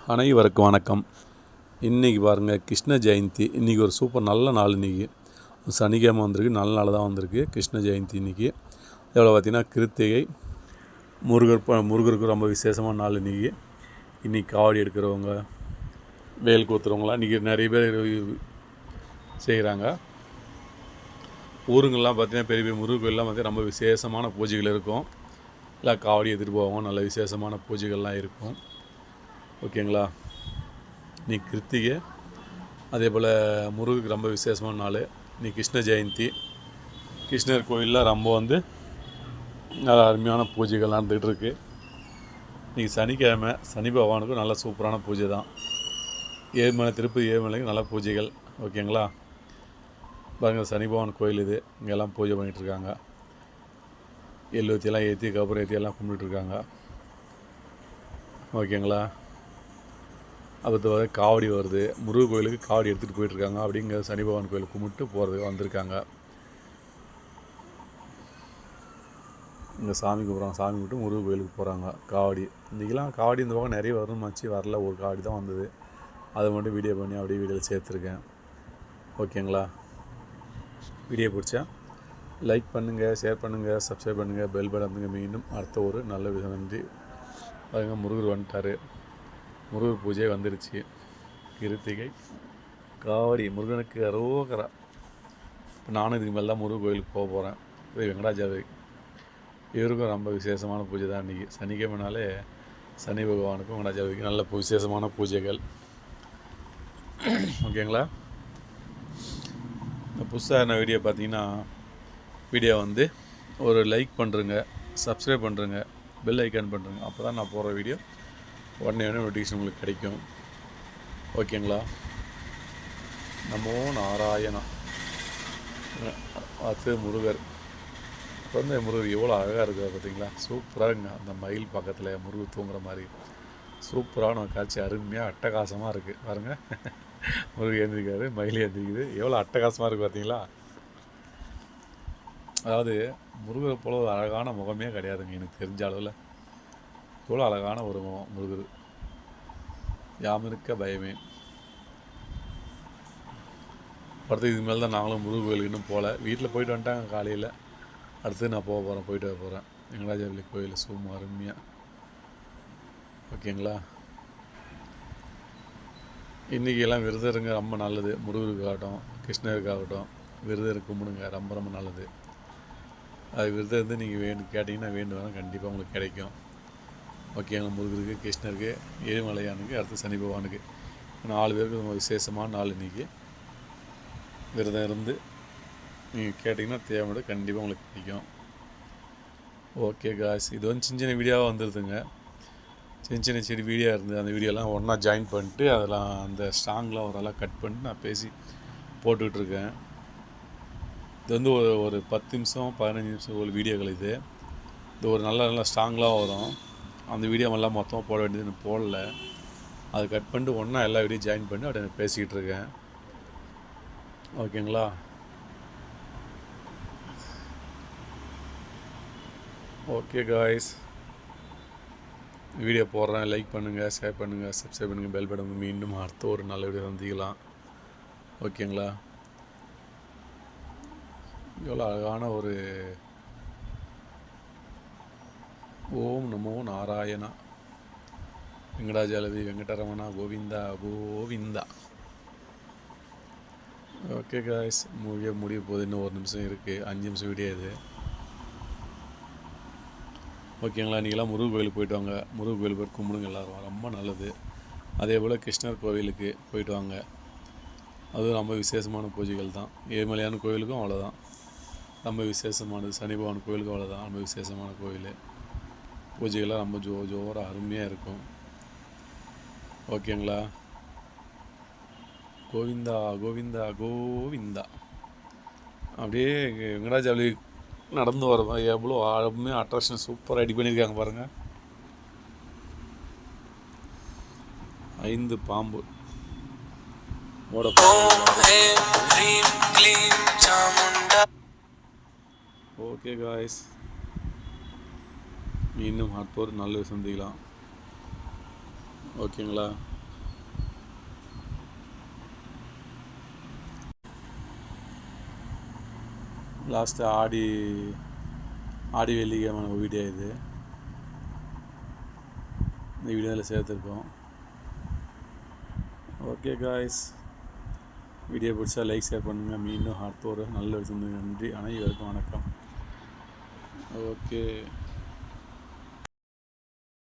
அனைவருக்கும் வணக்கம். இன்றைக்கி பாருங்கள், கிருஷ்ண ஜெயந்தி. இன்றைக்கி ஒரு சூப்பர் நல்ல நாள். இன்றைக்கி சனிக்கிழமை வந்திருக்கு, நல்ல நாள் தான் வந்திருக்கு கிருஷ்ண ஜெயந்தி. இன்றைக்கி எவ்வளோ பார்த்திங்கன்னா கிருத்திகை, முருகருக்கு ரொம்ப விசேஷமான நாள். இன்றைக்கி காவடி எடுக்கிறவங்க, வேல் கூத்துறவங்களாம் இன்றைக்கி நிறைய பேர் செய்கிறாங்க. ஊருங்கள்லாம் பார்த்திங்கன்னா பெரிய பெரிய முருகர் கோயிலெலாம் பார்த்திங்கன்னா ரொம்ப விசேஷமான பூஜைகள் இருக்கும். இல்லை காவடி எடுத்துகிட்டு போவாங்க, நல்ல விசேஷமான பூஜைகள்லாம் இருக்கும். ஓகேங்களா. இன்றைக்கி கிருத்திகை, அதே போல் முருகருக்கு ரொம்ப விசேஷமான நாள். இன்றைக்கி கிருஷ்ண ஜெயந்தி. கிருஷ்ணர் கோயிலில் ரொம்ப நல்ல அருமையான பூஜைகள் நடந்துகிட்ருக்கு. இன்றைக்கி சனிக்கிழமை, சனி பகவானுக்கும் நல்ல சூப்பரான பூஜை தான். ஏழுமலை, திருப்பதி ஏழுமலைக்கு நல்ல பூஜைகள். ஓகேங்களா. பாருங்கள், சனி பகவான் கோயில் இது. இங்கெல்லாம் பூஜை பண்ணிகிட்ருக்காங்க. எல்லாம் ஏற்றி, கபூரம் ஏற்றி எல்லாம் கும்பிட்டுருக்காங்க. ஓகேங்களா. அது காவடி வருது, முருகர் கோயிலுக்கு காவடி எடுத்துகிட்டு போயிட்டுருக்காங்க. அப்படிங்கிற சனி பகவான் கோயிலுக்கு கும்பிட்டு போகிறதுக்கு வந்திருக்காங்க. இங்கே சாமி கும்பிட்றாங்க, சாமி கும்பிட்டு முருகர் கோயிலுக்கு போகிறாங்க. காவடி இன்றைக்கெலாம் காவடி இந்த பக்கம் நிறைய வருமாச்சு, வரல. ஒரு காவடி தான் வந்தது. அதை மட்டும் வீடியோ பண்ணி அப்படியே வீடியோவில் சேர்த்துருக்கேன். ஓகேங்களா. வீடியோ பிடிச்சா லைக் பண்ணுங்கள், ஷேர் பண்ணுங்கள், சப்ஸ்கிரைப் பண்ணுங்கள், பெல் பட்டன். மீண்டும் அடுத்த ஒரு நல்ல விஷயம். நன்றி. பாருங்க, முருகர் வந்துட்டார். முருகர் பூஜை வந்துடுச்சு. கிருத்திகை காவடி, முருகனுக்கு அரோகரா. இப்போ நானும் இதுக்கு மேலே தான் முருகர் கோயிலுக்கு போக போகிறேன். வெங்கடாஜலபதி இவருக்கும் ரொம்ப விசேஷமான பூஜை தான் இன்றைக்கி. சனிக்கிழமைனாலே சனி பகவானுக்கும் வெங்கடாஜலபதிக்கும் நல்ல விசேஷமான பூஜைகள். ஓகேங்களா. இந்த புதுசாக என்ன வீடியோ பார்த்தீங்கன்னா, வீடியோ ஒரு லைக் பண்ணுறங்க, சப்ஸ்கிரைப் பண்ணுறங்க, பெல் ஐக்கான் பண்ணுறங்க. அப்போ தான் நான் போகிற வீடியோ உடனே நோட்டிஃபிகேஷன் உங்களுக்கு கிடைக்கும். ஓகேங்களா. நமோ நாராயணா. அது முருகர். முருகர் எவ்வளோ அழகாக இருக்குது பார்த்தீங்களா. சூப்பராக இருக்குங்க. அந்த மயில் பக்கத்தில் முருகர் தூங்குற மாதிரி சூப்பரான காட்சி. அருமையாக அட்டகாசமாக இருக்குது பாருங்கள். முருகர் எழுந்திருக்காரு, மயில் எழுந்திருக்குது. எவ்வளோ அட்டகாசமாக இருக்குது பார்த்தீங்களா. அதாவது முருகரை போல ஒரு அழகான முகமே கிடையாதுங்க எனக்கு தெரிஞ்ச அளவில். இவ்வளோ அழகான ஒரு முகம் முருகர். யாம் இருக்க பயமே. அடுத்து இதுக்கு மேலே தான் நாங்களும் முருகர் கோயிலுக்கு இன்னும் போகல. வீட்டில் போயிட்டு வந்துட்டாங்க காலையில். அடுத்து நான் போயிட்டு வர போகிறேன். வெங்கடாஜலபதி கோயில் சும்மா அருமையாக. ஓகேங்களா. இன்றைக்கி எல்லாம் விரதம் இருங்க, ரொம்ப நல்லது. முருகருக்காகட்டும், கிருஷ்ணருக்காகட்டும், விரதம் கும்பிடுங்க, ரொம்ப ரொம்ப நல்லது. அது விரதம் நீங்கள் கேட்டிங்கன்னா வேண்டுவாங்க, கண்டிப்பாக உங்களுக்கு கிடைக்கும். ஓகேங்களா. முருகருக்கு, கிருஷ்ணருக்கு, ஏழுமலையானுக்கு, அடுத்து சனி பகவானுக்கு 4 பேருக்கு ரொம்ப விசேஷமான நாள் இன்றைக்கி. விரதம் இருந்து நீங்கள் கேட்டிங்கன்னா தேவைப்பட கண்டிப்பாக உங்களுக்கு கிடைக்கும். ஓகே காய்ஸ், இது சின்ன சின்ன வீடியோவாக வந்துடுதுங்க. சின்ன சின்ன வீடியோ இருந்து அந்த வீடியோலாம் ஒன்றா ஜாயின் பண்ணிட்டு அதெல்லாம் அந்த ஸ்ட்ராங்லாம் ஓரளவு கட் பண்ணிட்டு நான் பேசி போட்டுக்கிட்டுருக்கேன். இது ஒரு 10 நிமிஷம் 15 நிமிஷம் ஒரு வீடியோக்கள். இது ஒரு நல்ல ஸ்ட்ராங்லாம் வரும். அந்த வீடியோவெல்லாம் மொத்தமாக போட வேண்டியது போடல. அது கட் பண்ணிட்டு ஒன்றா எல்லா வீடியோ ஜாயின் பண்ணி அப்படியே பேசிக்கிட்டு இருக்கேன். ஓகேங்களா. ஓகே காய்ஸ், வீடியோ போடுறேன். லைக் பண்ணுங்கள், ஷேர் பண்ணுங்கள், சப்ஸ்கிரைப் பண்ணுங்கள், பெல் பட்டன். மீண்டும் அடுத்த ஒரு நல்ல வீடியோ சந்திக்கலாம். ஓகேங்களா. இவ்வளோ அழகான ஒரு ஓம் நமோ நாராயணா. வெங்கடாஜலபதி வெங்கடரமணா கோவிந்தா கோவிந்தா. ஓகே காய்ஸ், முடிய போகுது. இன்னும் 1 நிமிஷம் இருக்குது. 5 நிமிஷம் வீடியோ இது. ஓகேங்களா. இன்றைக்கெல்லாம் முருகர் கோயிலுக்கு போயிட்டு வாங்க. முருகர் கோயிலுக்கு போய்ட்டு கும்பிடுங்க எல்லோரும், ரொம்ப நல்லது. அதே போல் கிருஷ்ணர் கோவிலுக்கு போயிட்டு வாங்க. அதுவும் ரொம்ப விசேஷமான பூஜைகள் தான். ஏழுமலையான கோவிலுக்கும் அவ்வளோதான், ரொம்ப விசேஷமானது. சனி பகவான் கோவிலுக்கும் அவ்வளோதான், ரொம்ப விசேஷமான கோவில். பூஜைகள்லாம் ரொம்ப ஜோராக அருமையாக இருக்கும். ஓகேங்களா. கோவிந்தா கோவிந்தா கோவிந்தா. அப்படியே வெங்கடாஜலபதி நடந்து வர எவ்வளோ அருமையாக அட்ராக்ஷன் சூப்பராக ரெடி பண்ணியிருக்காங்க பாருங்கள். 5 பாம்பு ஓகே காய்ஸ், இன்னும் அடுத்த ஒரு நல்ல சந்திக்கலாம். ஓகேங்களா. லாஸ்ட்டு ஆடி வெள்ளிக்கிழமை வீடியோ இது. இந்த வீடியோவில் சேர்த்துருக்கோம். ஓகே காய்ஸ், வீடியோ பிடிச்சா லைக் ஷேர் பண்ணுங்கள். மீண்டும் அடுத்த ஒரு நல்ல ஒரு நன்றி. அனைவருக்கும் வணக்கம். ஓகே.